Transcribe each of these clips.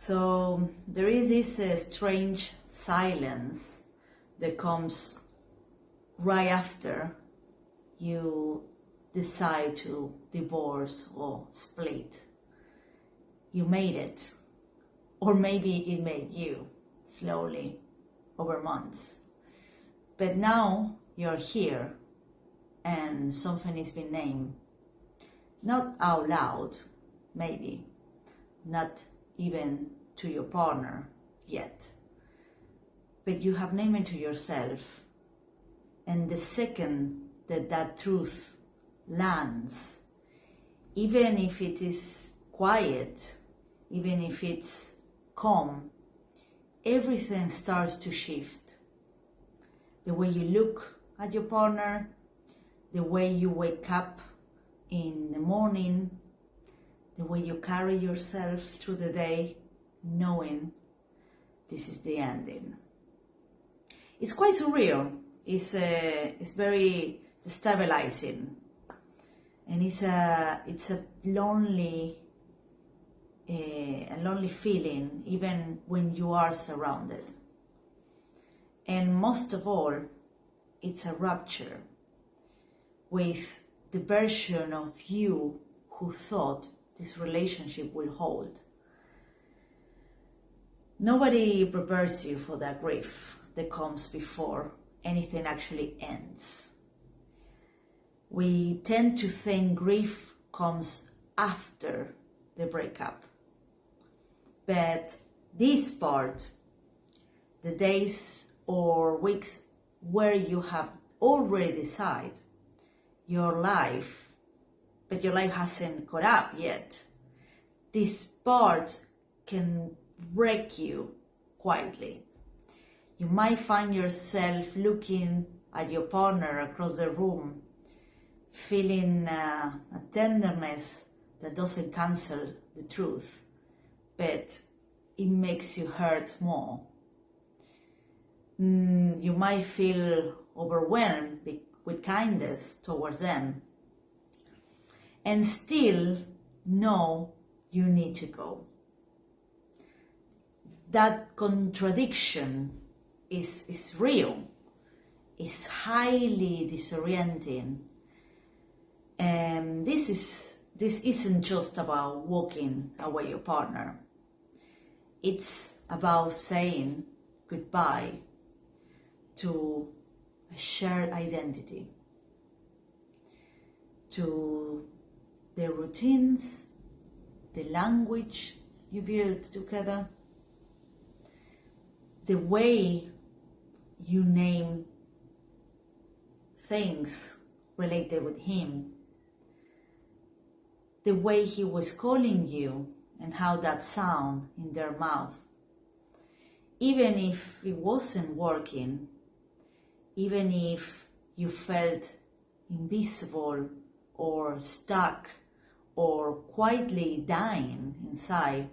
So there is this strange silence that comes right after you decide to divorce or split. You made it, or maybe it made you, slowly, over months. But now you're here and something has been named. Not out loud, maybe, not even to your partner yet, but you have named it to yourself. And the second that truth lands, even if it is quiet, even if it's calm, everything starts to shift. The way you look at your partner, the way you wake up in the morning, the way you carry yourself through the day, knowing this is the ending. It's quite surreal. It's very destabilizing, and it's a lonely feeling, even when you are surrounded. And most of all, it's a rupture with the version of you who thought this relationship will hold. Nobody prepares you for that grief that comes before anything actually ends. We tend to think grief comes after the breakup. But this part, the days or weeks where you have already decided your life, but your life hasn't caught up yet, this part can break you quietly. You might find yourself looking at your partner across the room, feeling a tenderness that doesn't cancel the truth, but it makes you hurt more. You might feel overwhelmed with kindness towards them, and still know you need to go. That contradiction is real. It's highly disorienting. And this isn't just about walking away your partner. It's about saying goodbye to a shared identity, to the routines, the language you built together, the way you name things related with him, the way he was calling you and how that sound in their mouth. Even if it wasn't working, even if you felt invisible or stuck or quietly dying inside,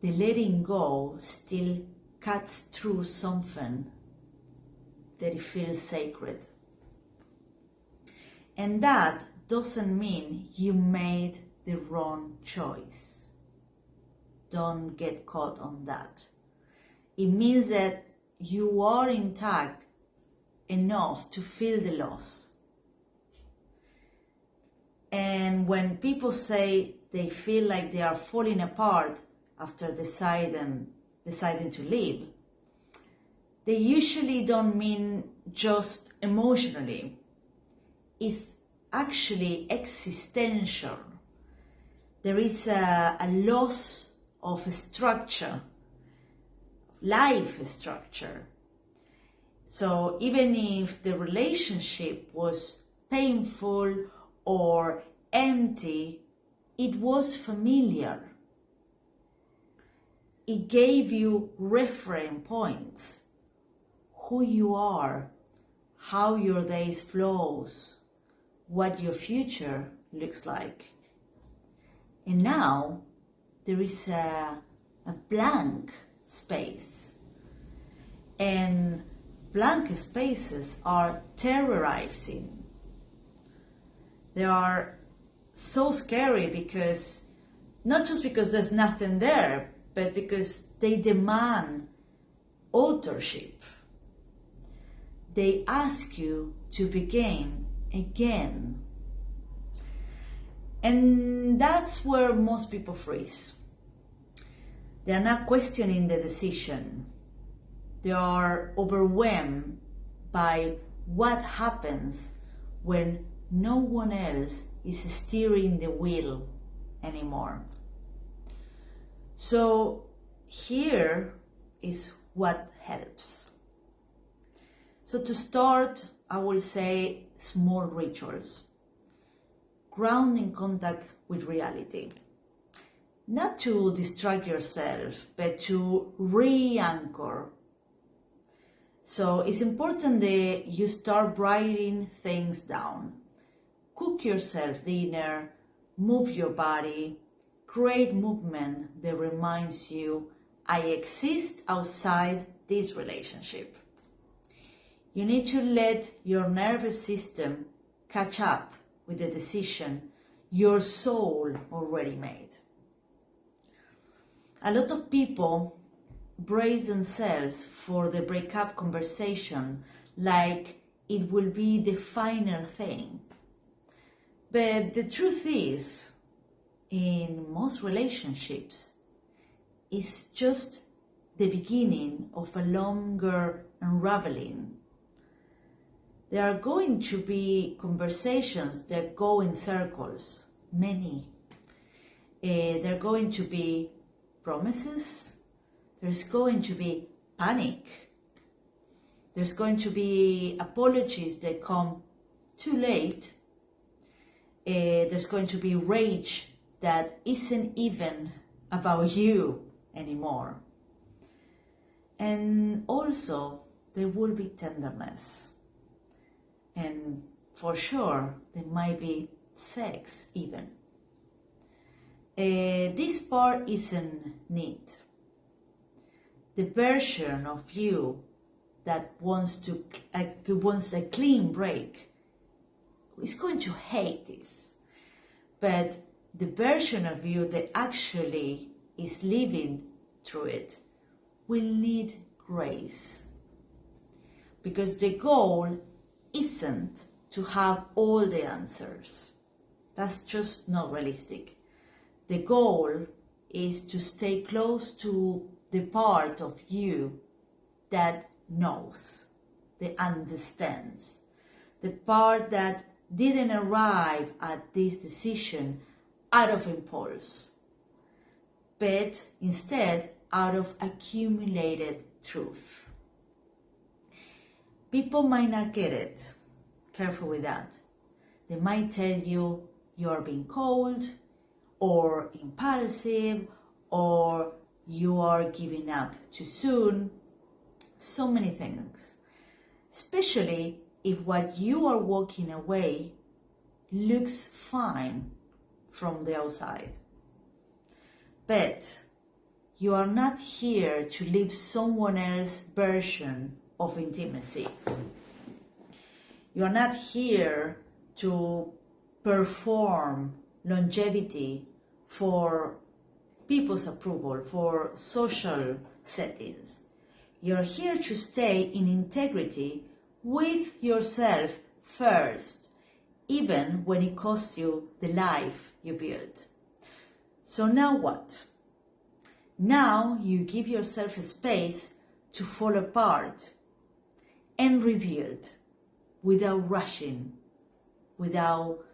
the letting go still cuts through something that it feels sacred. And that doesn't mean you made the wrong choice. Don't get caught on that. It means that you are intact enough to feel the loss. And when people say they feel like they are falling apart after deciding to leave, they usually don't mean just emotionally. It's actually existential. There is a loss of structure, life structure. So even if the relationship was painful or empty, it was familiar. It gave you reference points, who you are, how your days flows, what your future looks like. And now there is a blank space. And blank spaces are terrorizing. They are so scary because, not just because there's nothing there, but because they demand authorship. They ask you to begin again. And that's where most people freeze. They are not questioning the decision. They are overwhelmed by what happens when no one else is steering the wheel anymore. So here is what helps. So to start, I will say small rituals. Ground in contact with reality. Not to distract yourself, but to re-anchor. So it's important that you start writing things down. Cook yourself dinner, move your body, create movement that reminds you, I exist outside this relationship. You need to let your nervous system catch up with the decision your soul already made. A lot of people brace themselves for the breakup conversation like it will be the final thing. But the truth is, in most relationships, it's just the beginning of a longer unraveling. There are going to be conversations that go in circles, many. There are going to be promises. There's going to be panic. There's going to be apologies that come too late. There's going to be rage that isn't even about you anymore. And also, there will be tenderness. And for sure, there might be sex even. This part isn't neat. The version of you that wants a clean break is going to hate this. But the version of you that actually is living through it will need grace. Because the goal isn't to have all the answers. That's just not realistic. The goal is to stay close to the part of you that knows, that understands, the part that didn't arrive at this decision out of impulse, but instead out of accumulated truth. People might not get it. Careful with that. They might tell you you're being cold or impulsive or you are giving up too soon. So many things. Especially if what you are walking away looks fine from the outside. But you are not here to live someone else's version of intimacy. You are not here to perform longevity for people's approval, for social settings. You're here to stay in integrity with yourself first, even when it costs you the life you built. So now what? Now you give yourself a space to fall apart and rebuild without rushing, without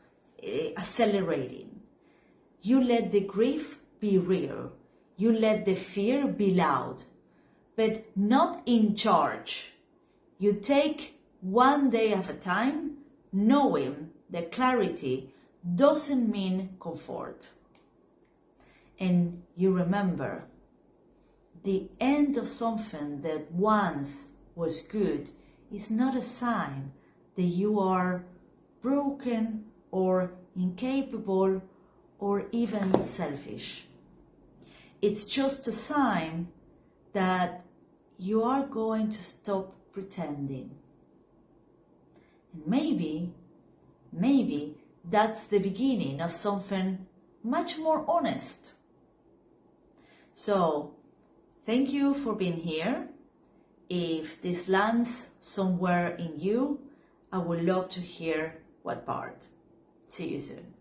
accelerating. You let the grief be real. You let the fear be loud, but not in charge. You take one day at a time, knowing that clarity doesn't mean comfort. And you remember, the end of something that once was good is not a sign that you are broken or incapable or even selfish. It's just a sign that you are going to stop pretending. And maybe that's the beginning of something much more honest. So thank you for being here. If this lands somewhere in you, I would love to hear what part. See you soon.